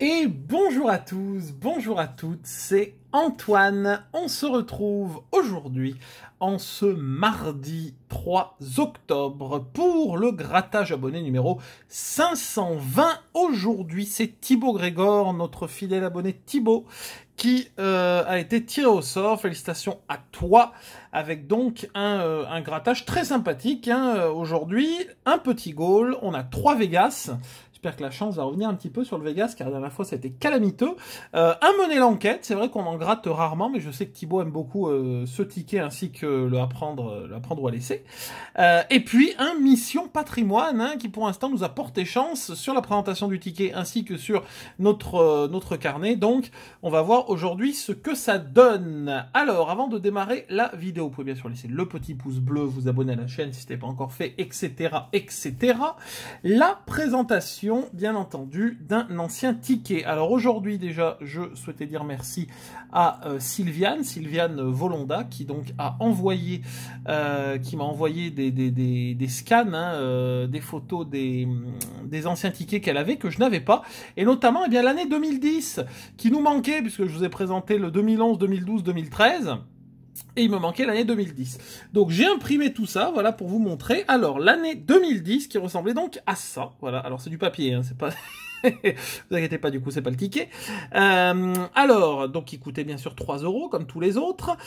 Et bonjour à tous, bonjour à toutes, c'est Antoine. On se retrouve aujourd'hui, en ce mardi 3 octobre, pour le grattage abonné numéro 520. Aujourd'hui, c'est Thibaut Grégor, notre fidèle abonné Thibaut, qui a été tiré au sort. Félicitations à toi, avec donc un grattage très sympathique. Aujourd'hui, un petit goal, on a 3 Vegas. J'espère que la chance va revenir un petit peu sur le Vegas, car la dernière fois, ça a été calamiteux. Un monnaie l'enquête, c'est vrai qu'on en gratte rarement, mais je sais que Thibaut aime beaucoup ce ticket, ainsi que le apprendre ou à laisser. Et puis, un mission patrimoine, qui pour l'instant nous a porté chance sur la présentation du ticket, ainsi que sur notre carnet. Donc, on va voir aujourd'hui ce que ça donne. Alors, avant de démarrer la vidéo, vous pouvez bien sûr laisser le petit pouce bleu, vous abonner à la chaîne si ce n'est pas encore fait, etc., etc. La présentation, bien entendu, d'un ancien ticket. Alors aujourd'hui déjà, je souhaitais dire merci à Sylviane Volonda, qui donc a envoyé, qui m'a envoyé des scans, des photos des anciens tickets qu'elle avait, que je n'avais pas, et notamment eh bien l'année 2010 qui nous manquait, puisque je vous ai présenté le 2011, 2012, 2013. Et il me manquait l'année 2010. Donc j'ai imprimé tout ça, voilà, pour vous montrer. Alors, l'année 2010 qui ressemblait donc à ça. Voilà, alors c'est du papier, c'est pas... vous inquiétez pas, du coup, c'est pas le ticket. Alors, donc il coûtait bien sûr 3 € comme tous les autres,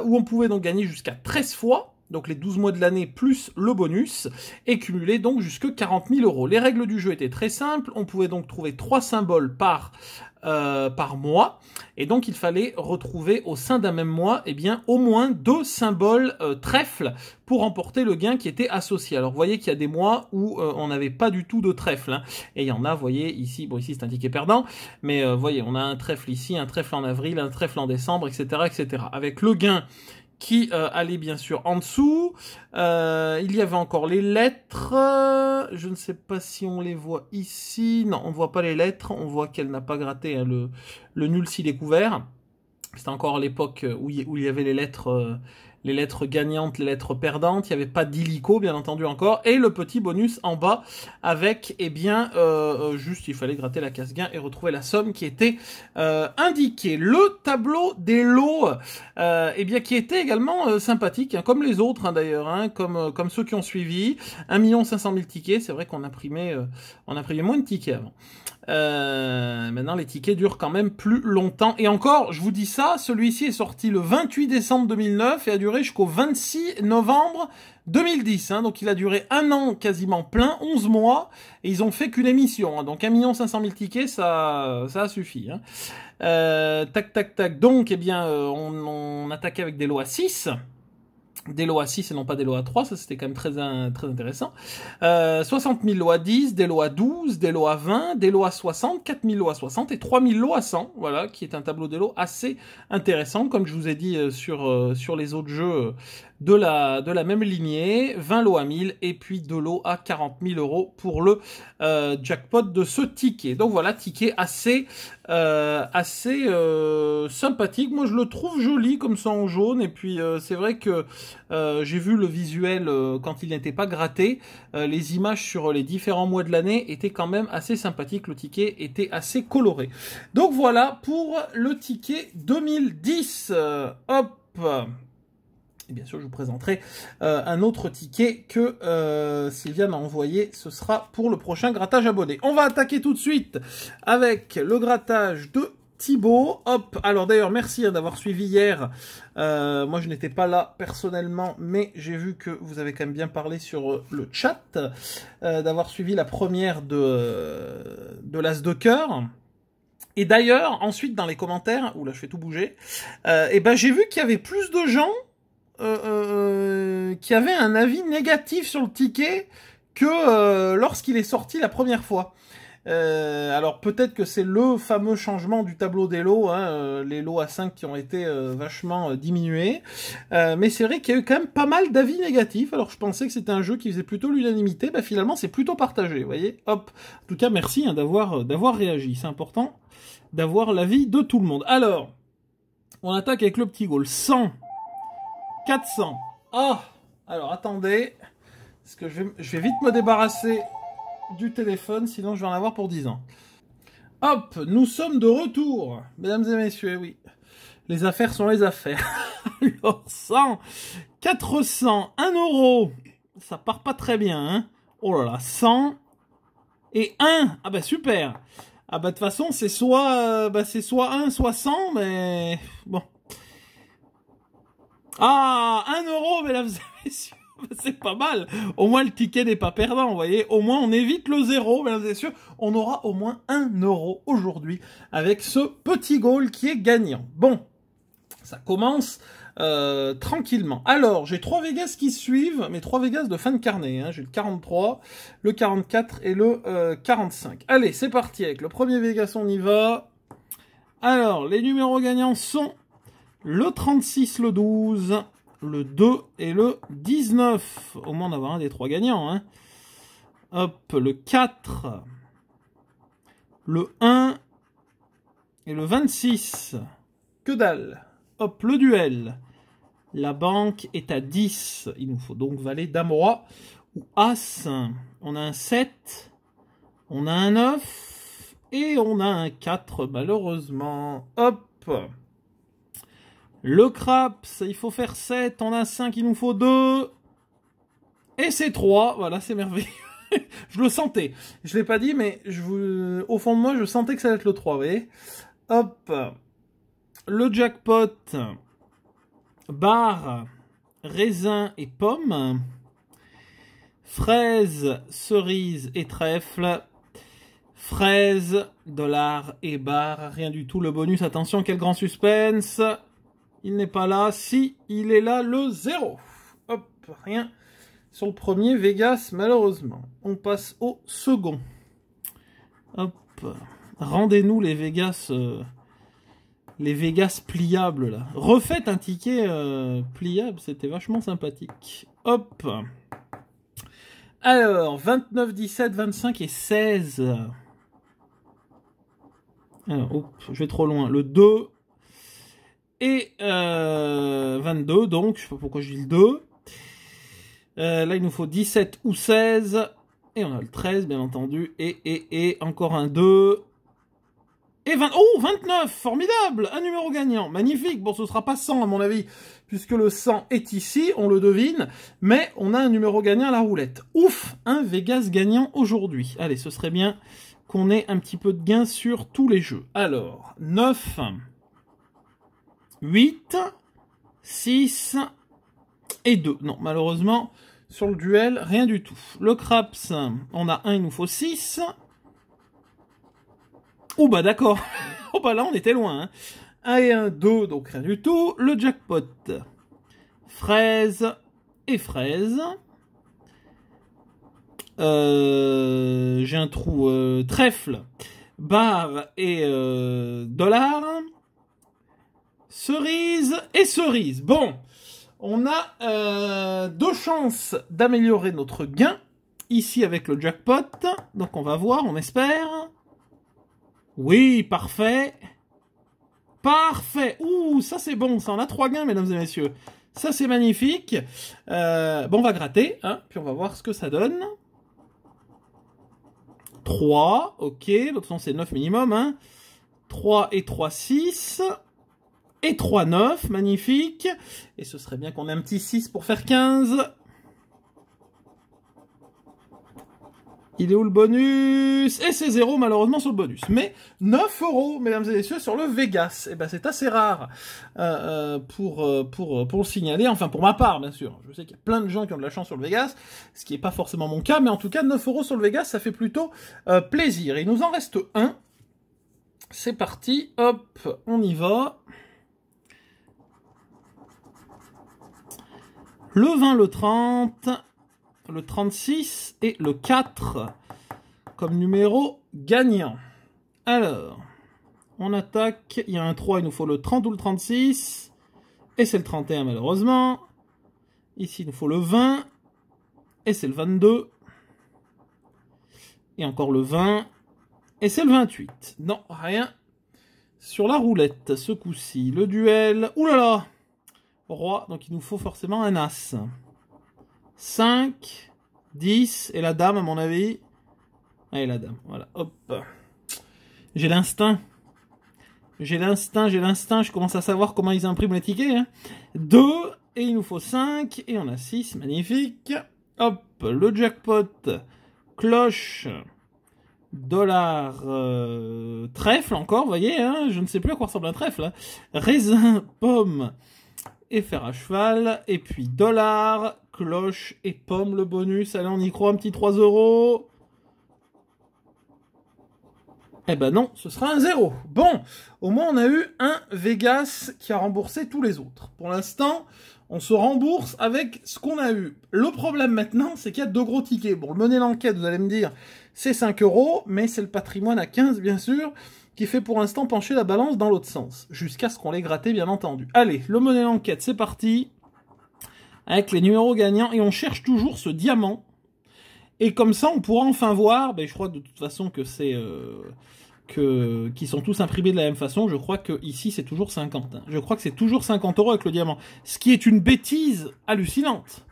où on pouvait donc gagner jusqu'à 13 fois. Donc les 12 mois de l'année plus le bonus, et cumuler donc jusque 40 000 €. Les règles du jeu étaient très simples, on pouvait donc trouver 3 symboles par mois, et donc il fallait retrouver au sein d'un même mois eh bien, au moins 2 symboles trèfle pour remporter le gain qui était associé. Alors vous voyez qu'il y a des mois où on n'avait pas du tout de trèfle, et il y en a, vous voyez ici, bon ici c'est un ticket perdant, mais vous voyez on a un trèfle ici, un trèfle en avril, un trèfle en décembre, etc., etc. Avec le gain qui allait bien sûr en dessous. Il y avait encore les lettres. Je ne sais pas si on les voit ici. Non, on ne voit pas les lettres. On voit qu'elle n'a pas gratté le nul s'il est couvert. C'était encore l'époque où il y avait les lettres gagnantes, les lettres perdantes. Il n'y avait pas d'illico, bien entendu, encore. Et le petit bonus en bas avec, eh bien, juste, il fallait gratter la casse-gain et retrouver la somme qui était indiquée. Le tableau des lots, eh bien, qui était également sympathique, comme les autres, d'ailleurs, comme ceux qui ont suivi. 1 500 000 tickets. C'est vrai qu'on imprimait moins de tickets avant. Maintenant les tickets durent quand même plus longtemps, et encore je vous dis ça, celui-ci est sorti le 28 décembre 2009 et a duré jusqu'au 26 novembre 2010, donc il a duré 1 an quasiment plein, 11 mois, et ils ont fait qu'une émission, donc 1 500 000 tickets, ça a suffi. Tac tac tac, donc eh bien on attaquait avec des lots à 6. Des lots à 6 et non pas des lots à 3, ça c'était quand même très intéressant. 60 000 lots à 10, des lots à 12, des lots à 20, des lots à 60, 4 000 lots à 60 et 3 000 lots à 100, voilà, qui est un tableau des lots assez intéressant, comme je vous ai dit sur les autres jeux de la même lignée. 20 lots à 1000 et puis 2 lots à 40 000 € pour le jackpot de ce ticket. Donc voilà, ticket assez sympathique. Moi je le trouve joli comme ça en jaune, et puis c'est vrai que j'ai vu le visuel quand il n'était pas gratté. Les images sur les différents mois de l'année étaient quand même assez sympathiques. Le ticket était assez coloré. Donc voilà pour le ticket 2010. Hop. Et bien sûr, je vous présenterai un autre ticket que Sylvia m'a envoyé. Ce sera pour le prochain grattage abonné. On va attaquer tout de suite avec le grattage de Thibaut. Hop. Alors d'ailleurs, merci d'avoir suivi hier. Moi, je n'étais pas là personnellement, mais j'ai vu que vous avez quand même bien parlé sur le chat, d'avoir suivi la première de l'As de cœur. Et d'ailleurs, ensuite, dans les commentaires, oula, je fais tout bouger, et ben j'ai vu qu'il y avait plus de gens qui avait un avis négatif sur le ticket que lorsqu'il est sorti la première fois. Alors peut-être que c'est le fameux changement du tableau des lots, les lots à 5 qui ont été vachement diminués, mais c'est vrai qu'il y a eu quand même pas mal d'avis négatifs. Alors je pensais que c'était un jeu qui faisait plutôt l'unanimité, finalement c'est plutôt partagé, vous voyez. Hop, en tout cas merci d'avoir réagi, c'est important d'avoir l'avis de tout le monde. Alors, on attaque avec le petit goal. 100, 400. Ah, alors attendez, parce que je vais vite me débarrasser du téléphone, sinon je vais en avoir pour 10 ans. Hop, nous sommes de retour, mesdames et messieurs, oui. Les affaires sont les affaires. Alors, 100, 400, 1 euro. Ça part pas très bien, hein. Oh là là, 100 et 1. Ah bah super. Ah bah de toute façon, c'est soit 1, soit 100, mais bon. Ah, 1 euro, mesdames et messieurs. C'est pas mal. Au moins, le ticket n'est pas perdant, vous voyez. Au moins, on évite le zéro, mesdames et messieurs. On aura au moins 1 euro aujourd'hui avec ce petit goal qui est gagnant. Bon, ça commence tranquillement. Alors, j'ai 3 Vegas qui suivent, mais 3 Vegas de fin de carnet. Hein. J'ai le 43, le 44 et le 45. Allez, c'est parti avec le premier Vegas, on y va. Alors, les numéros gagnants sont le 36, le 12... le 2 et le 19. Au moins d'avoir un des 3 gagnants. Hein. Hop, le 4. Le 1. Et le 26. Que dalle. Hop, le duel. La banque est à 10. Il nous faut donc valet, dame, roi ou as. On a un 7. On a un 9. Et on a un 4, malheureusement. Hop. Le craps, il faut faire 7, on a 5, il nous faut 2. Et c'est 3, voilà, c'est merveilleux. Je le sentais. Je ne l'ai pas dit, mais au fond de moi, je sentais que ça allait être le 3, vous voyez. Hop. Le jackpot. Barre, raisin et pomme. Fraise, cerise et trèfle. Fraise, dollar et barre. Rien du tout, le bonus. Attention, quel grand suspense. Il n'est pas là. Si, il est là, le 0. Hop, rien sur le premier Vegas, malheureusement. On passe au second. Hop. Rendez-nous les Vegas pliables, là. Refaites un ticket pliable, c'était vachement sympathique. Hop. Alors, 29, 17, 25 et 16. Alors, hop, je vais trop loin. Le 2... et 22, donc, je sais pas pourquoi je dis le 2. Là, il nous faut 17 ou 16. Et on a le 13, bien entendu. Et encore un 2. Et 20. Oh, 29, formidable. Un numéro gagnant, magnifique. Bon, ce sera pas 100 à mon avis, puisque le 100 est ici, on le devine. Mais on a un numéro gagnant à la roulette. Ouf, un Vegas gagnant aujourd'hui. Allez, ce serait bien qu'on ait un petit peu de gain sur tous les jeux. Alors, 9... 8, 6 et 2. Non, malheureusement, sur le duel, rien du tout. Le craps, on a 1, il nous faut 6. Oh bah d'accord. Oh bah là, on était loin. Hein. 1 et 1, 2, donc rien du tout. Le jackpot, fraise et fraise. J'ai un trou trèfle, barre et dollar. Cerise et cerise. Bon, on a 2 chances d'améliorer notre gain. Ici avec le jackpot. Donc on va voir, on espère. Oui, parfait. Parfait. Ouh, ça c'est bon. Ça, on a 3 gains, mesdames et messieurs. Ça c'est magnifique. Bon, on va gratter. Hein, puis on va voir ce que ça donne. 3. Ok. De toute façon, c'est 9 minimum. Hein. 3 et 3, 6. Et 3, 9, magnifique. Et ce serait bien qu'on ait un petit 6 pour faire 15. Il est où le bonus? Et c'est 0 malheureusement sur le bonus. Mais 9 euros, mesdames et messieurs, sur le Vegas. Et ben c'est assez rare pour le signaler. Enfin, pour ma part, bien sûr. Je sais qu'il y a plein de gens qui ont de la chance sur le Vegas, ce qui n'est pas forcément mon cas. Mais en tout cas, 9 euros sur le Vegas, ça fait plutôt plaisir. Et il nous en reste un. C'est parti. Hop, on y va. Le 20, le 30, le 36 et le 4 comme numéro gagnant. Alors, on attaque. Il y a un 3, il nous faut le 30 ou le 36. Et c'est le 31 malheureusement. Ici, il nous faut le 20. Et c'est le 22. Et encore le 20. Et c'est le 28. Non, rien sur la roulette ce coup-ci. Le duel. Ouh là là! Roi, donc il nous faut forcément un as. 5, 10, et la dame à mon avis. Allez, la dame, voilà, hop. J'ai l'instinct. J'ai l'instinct, je commence à savoir comment ils impriment les tickets. Hein. 2, et il nous faut 5, et on a 6, magnifique. Hop, le jackpot, cloche, dollar, trèfle encore, vous voyez, hein, je ne sais plus à quoi ressemble un trèfle. Hein. Raisin, pomme, et fer à cheval, et puis dollar, cloche et pomme, le bonus. Allez, on y croit, un petit 3 €. Eh ben non, ce sera un 0. Bon, au moins on a eu un Vegas qui a remboursé tous les autres. Pour l'instant, on se rembourse avec ce qu'on a eu. Le problème maintenant, c'est qu'il y a 2 gros tickets. Bon, le monnaie l'enquête, vous allez me dire, c'est 5 €, mais c'est le patrimoine à 15, bien sûr, qui fait pour l'instant pencher la balance dans l'autre sens. Jusqu'à ce qu'on l'ait gratté, bien entendu. Allez, le monnaie l'enquête, c'est parti. Avec les numéros gagnants, et on cherche toujours ce diamant. Et comme ça, on pourra enfin voir, ben, je crois de toute façon que c'est... qui sont tous imprimés de la même façon, je crois que ici c'est toujours 50. Hein. Je crois que c'est toujours 50 € avec le diamant. Ce qui est une bêtise hallucinante.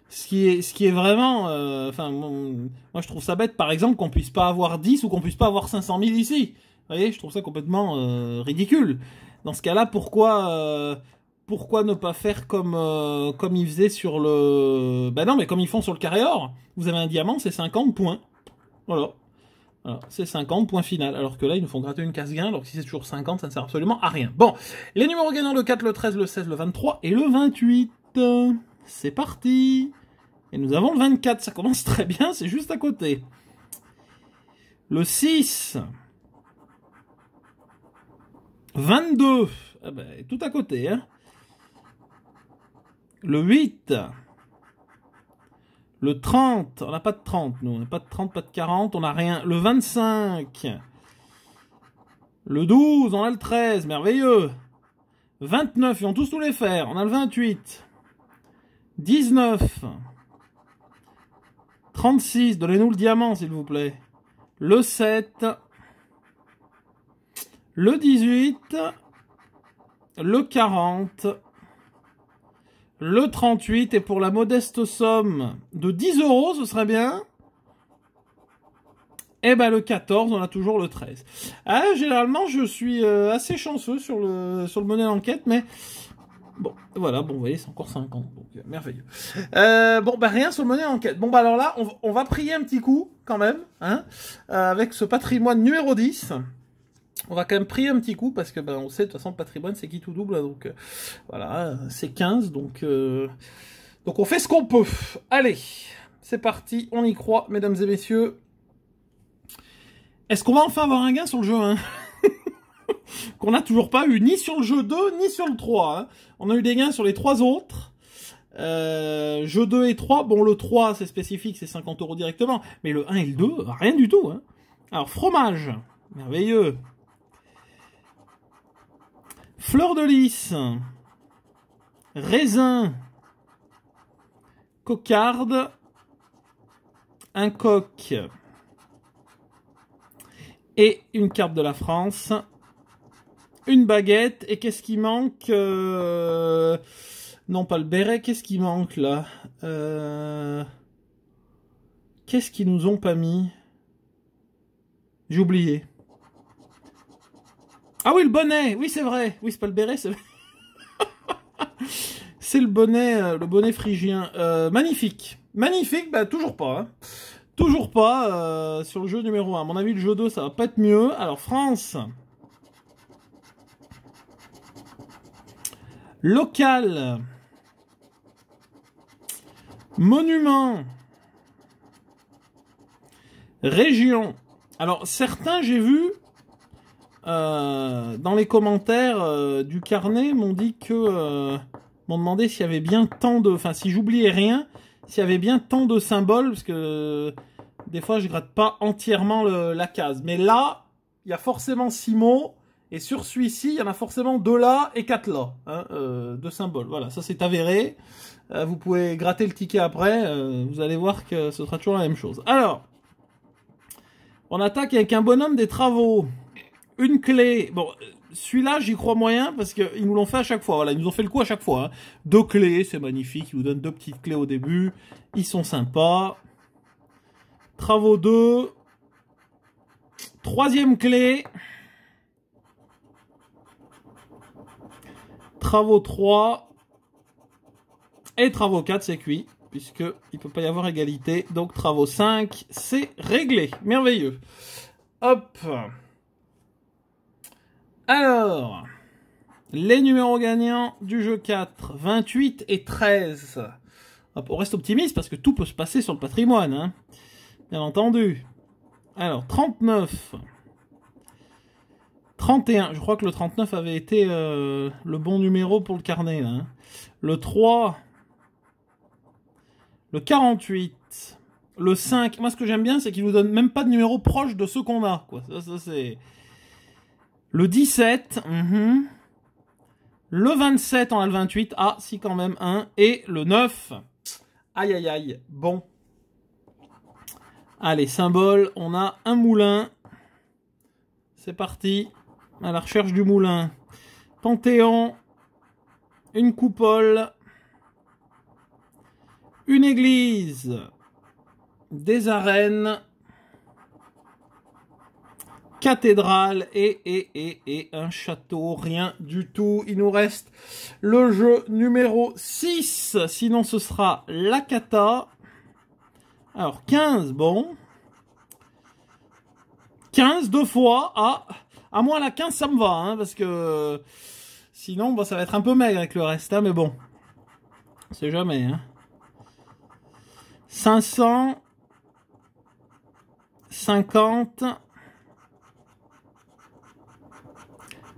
Ce qui est vraiment... Enfin, moi je trouve ça bête, par exemple, qu'on puisse pas avoir 10 ou qu'on puisse pas avoir 500 000 ici. Vous voyez, je trouve ça complètement ridicule. Dans ce cas-là, pourquoi ne pas faire comme ils faisaient sur le... Ben non, mais comme ils font sur le carré or. Vous avez un diamant, c'est 50 points. Voilà. Voilà, c'est 50, point final. Alors que là, ils nous font gratter une casse-gain, alors que si c'est toujours 50, ça ne sert absolument à rien. Bon, les numéros gagnants, le 4, le 13, le 16, le 23 et le 28. C'est parti. Et nous avons le 24, ça commence très bien, c'est juste à côté. Le 6. 22. Ah ben, tout à côté, hein. Le 8. Le 30, on n'a pas de 30, nous, on n'a pas de 30, pas de 40, on n'a rien. Le 25, le 12, on a le 13, merveilleux. 29, ils vont tous nous les faire, on a le 28. 19, 36, donnez-nous le diamant, s'il vous plaît. Le 7, le 18, le 40, le 38, et pour la modeste somme de 10 €, ce serait bien. Et ben le 14, on a toujours le 13. Ah, généralement, je suis assez chanceux sur le monnaie d'enquête, mais bon, voilà, bon, vous voyez, c'est encore 50, donc merveilleux. Bon, bah rien sur le monnaie d'enquête. Bon, bah alors là, on va prier un petit coup, quand même, hein, avec ce patrimoine numéro 10. On va quand même prier un petit coup, parce que ben, on sait, de toute façon, le patrimoine, c'est qui tout double, donc voilà, c'est 15, donc on fait ce qu'on peut. Allez, c'est parti, on y croit, mesdames et messieurs. Est-ce qu'on va enfin avoir un gain sur le jeu 1 qu'on n'a toujours pas eu, ni sur le jeu 2, ni sur le 3. Hein. On a eu des gains sur les 3 autres. Jeu 2 et 3, bon, le 3, c'est spécifique, c'est 50 € directement, mais le 1 et le 2, rien du tout. Hein. Alors, fromage, merveilleux. Fleur de lys, raisin, cocarde, un coq et une carte de la France, une baguette, et qu'est-ce qui manque non, pas le béret, qu'est-ce qui manque là qu'est-ce qu'ils nous ont pas mis? J'ai oublié. Ah oui, le bonnet, oui c'est vrai, oui c'est pas le béret, c'est c'est le bonnet phrygien, magnifique, magnifique, bah toujours pas, hein. Toujours pas sur le jeu numéro 1, à mon avis le jeu 2 ça va pas être mieux. Alors France, local, monument, région. Alors certains j'ai vu dans les commentaires du carnet m'ont dit que m'ont demandé s'il y avait bien tant de, enfin si j'oubliais rien, s'il y avait bien tant de symboles, parce que des fois je gratte pas entièrement la case, mais là il y a forcément 6 mots, et sur celui-ci il y en a forcément 2 là et 4 là, hein, de symboles. Voilà, ça c'est avéré. Vous pouvez gratter le ticket après, vous allez voir que ce sera toujours la même chose. Alors, on attaque avec un bonhomme des travaux. Une clé. Bon, celui-là, j'y crois moyen parce qu'ils nous l'ont fait à chaque fois. Voilà, ils nous ont fait le coup à chaque fois. Hein. 2 clés, c'est magnifique. Ils vous donnent 2 petites clés au début. Ils sont sympas. Travaux 2. Troisième clé. Travaux 3. Et travaux 4, c'est cuit. Puisqu'il ne peut pas y avoir égalité. Donc travaux 5, c'est réglé. Merveilleux. Hop. Alors, les numéros gagnants du jeu 4, 28 et 13. Hop, on reste optimiste parce que tout peut se passer sur le patrimoine, hein. Bien entendu. Alors, 39. 31. Je crois que le 39 avait été le bon numéro pour le carnet, là, hein. Le 3. Le 48. Le 5. Moi, ce que j'aime bien, c'est qu'il nous donne même pas de numéro proche de ceux qu'on a, quoi. Ça c'est... Le 17. Le 27, on a le 28. Ah, si, quand même, un. Et le 9. Aïe, aïe, aïe. Bon. Allez, symbole. On a un moulin. C'est parti. À la recherche du moulin. Panthéon. Une coupole. Une église. Des arènes. Cathédrale et un château, rien du tout. Il nous reste le jeu numéro 6, sinon ce sera la cata. Alors 15, bon. 15 deux fois, à moi la 15 ça me va, hein, parce que sinon bon, ça va être un peu maigre avec le reste, hein, mais bon. C'est jamais, hein. 500, 50...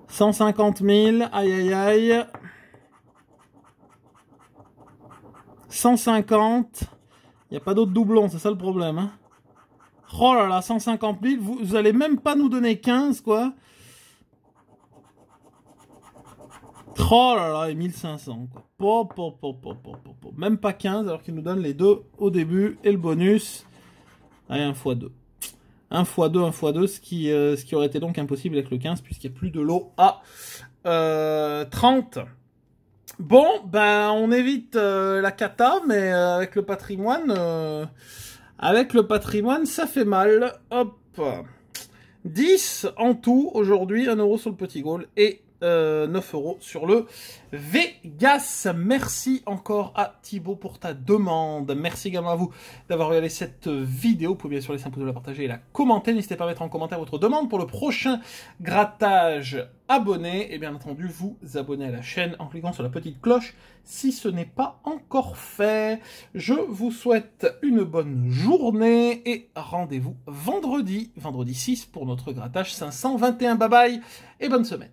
150 000, aïe aïe aïe. 150. Il n'y a pas d'autres doublons, c'est ça le problème, hein. Oh là là, 150 000, vous allez même pas nous donner 15, quoi. Oh là là, et 1500, quoi. Même pas 15, alors qu'il nous donne les deux au début, et le bonus. Allez, 1 x 2. 1 x 2, 1 x 2, ce qui aurait été donc impossible avec le 15, puisqu'il n'y a plus de lot à 30. Bon, ben on évite la cata, mais avec le patrimoine, ça fait mal. Hop. 10 en tout, aujourd'hui, 1 € sur le petit goal, et 9 € sur le Vegas. Merci encore à Thibaut pour ta demande. Merci également à vous d'avoir regardé cette vidéo. Vous pouvez bien sûr laisser un pouce bleu, la partager et la commenter. N'hésitez pas à mettre en commentaire votre demande pour le prochain grattage. Abonnez et bien entendu vous abonner à la chaîne en cliquant sur la petite cloche si ce n'est pas encore fait. Je vous souhaite une bonne journée et rendez-vous vendredi 6 pour notre grattage 521. Bye bye et bonne semaine.